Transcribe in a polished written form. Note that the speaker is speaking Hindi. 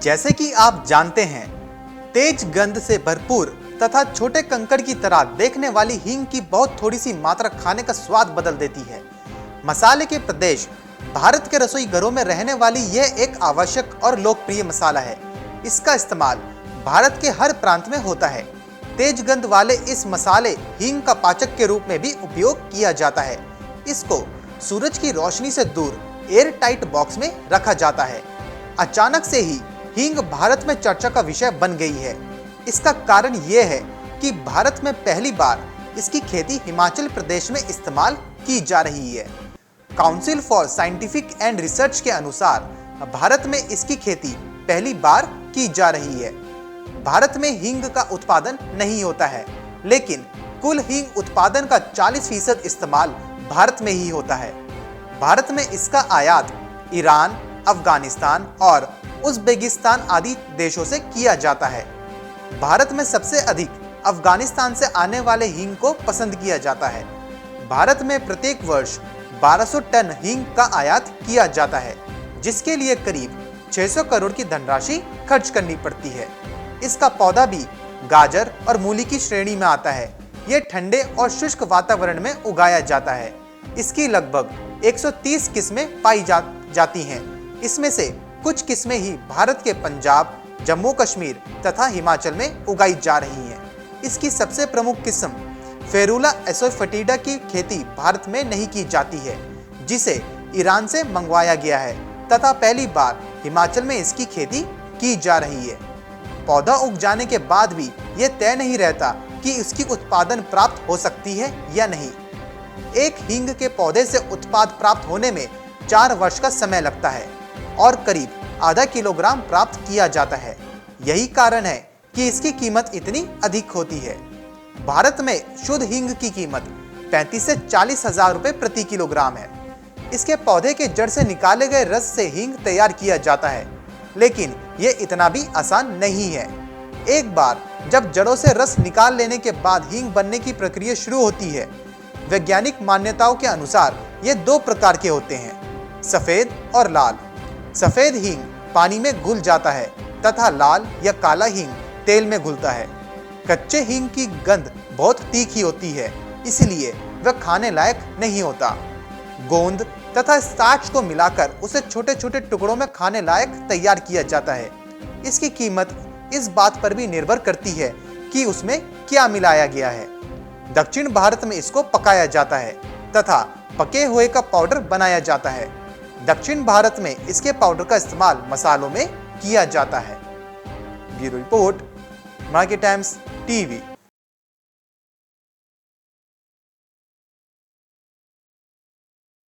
जैसे कि आप जानते हैं, तेज गंध से भरपूर तथा छोटे कंकड़ की तरह देखने वाली हींग की बहुत थोड़ी सी मात्रा खाने का स्वाद बदल देती है। मसाले के प्रदेश भारत के रसोई घरों में रहने वाली यह एक आवश्यक और लोकप्रिय मसाला है। इसका इस्तेमाल भारत के हर प्रांत में होता है। तेज गंध वाले इस मसाले हींग का पाचक के रूप में भी उपयोग किया जाता है। इसको सूरज की रोशनी से दूर एयर टाइट बॉक्स में रखा जाता है। अचानक से ही हींग भारत में चर्चा का विषय बन गई है। इसका कारण यह है कि भारत में पहली बार इसकी खेती हिमाचल प्रदेश में इस्तेमाल की जा रही है। Council for scientific and research के अनुसार भारत में इसकी खेती पहली बार की जा रही है। भारत में हींग का उत्पादन नहीं होता है, लेकिन कुल हींग उत्पादन का 40% इस्तेमाल भारत में ही होता है। भारत में इसका आयात ईरान, अफगानिस्तान और उज़्बेकिस्तान आदि देशों से किया जाता है। भारत में सबसे अधिक अफगानिस्तान से आने वाले हींग को पसंद किया जाता है। भारत में प्रत्येक वर्ष 1200 टन हींग का आयात किया जाता है, जिसके लिए करीब 600 करोड़ की धनराशि खर्च करनी पड़ती है। इसका पौधा भी गाजर और मूली की श्रेणी में आता है। ये ठंडे और शुष्क वातावरण में उगाया जाता है। इसकी लगभग 130 किस्में पाई जाती हैं। इसमें से कुछ किस्में ही भारत के पंजाब, जम्मू कश्मीर तथा हिमाचल में उगाई जा रही हैं। इसकी सबसे प्रमुख किस्म फेरुला एसोफेटिडा की खेती भारत में नहीं की जाती है, जिसे ईरान से मंगवाया गया है तथा पहली बार हिमाचल में इसकी खेती की जा रही है। पौधा उग जाने के बाद भी यह तय नहीं रहता कि इसकी उत्पादन प्राप्त हो सकती है या नहीं। एक हींग के पौधे से उत्पाद प्राप्त होने में 4 वर्ष का समय लगता है और करीब आधा किलोग्राम प्राप्त किया जाता है। यही कारण है कि इसकी कीमत इतनी अधिक होती है। भारत में शुद्ध हींग की कीमत 35 से 40 हजार रुपये प्रति किलोग्राम है। इसके पौधे के जड़ से निकाले गए रस से हींग तैयार किया जाता है, लेकिन यह इतना भी आसान नहीं है। एक बार जब जड़ों से रस निकाल लेने के बाद हींग बनने की प्रक्रिया शुरू होती है। वैज्ञानिक मान्यताओं के अनुसार ये 2 प्रकार के होते हैं, सफेद और लाल। सफेद हींग पानी में घुल जाता है तथा लाल या काला हींग तेल में घुलता है। कच्चे हींग की गंध बहुत तीखी होती है, इसलिए वह खाने लायक नहीं होता। गोंद तथा स्टार्च को मिलाकर उसे छोटे छोटे टुकड़ों में खाने लायक तैयार किया जाता है। इसकी कीमत इस बात पर भी निर्भर करती है कि उसमें क्या मिलाया गया है। दक्षिण भारत में इसको पकाया जाता है तथा पके हुए का पाउडर बनाया जाता है। दक्षिण भारत में इसके पाउडर का इस्तेमाल मसालों में किया जाता है। Bureau report, market times TV.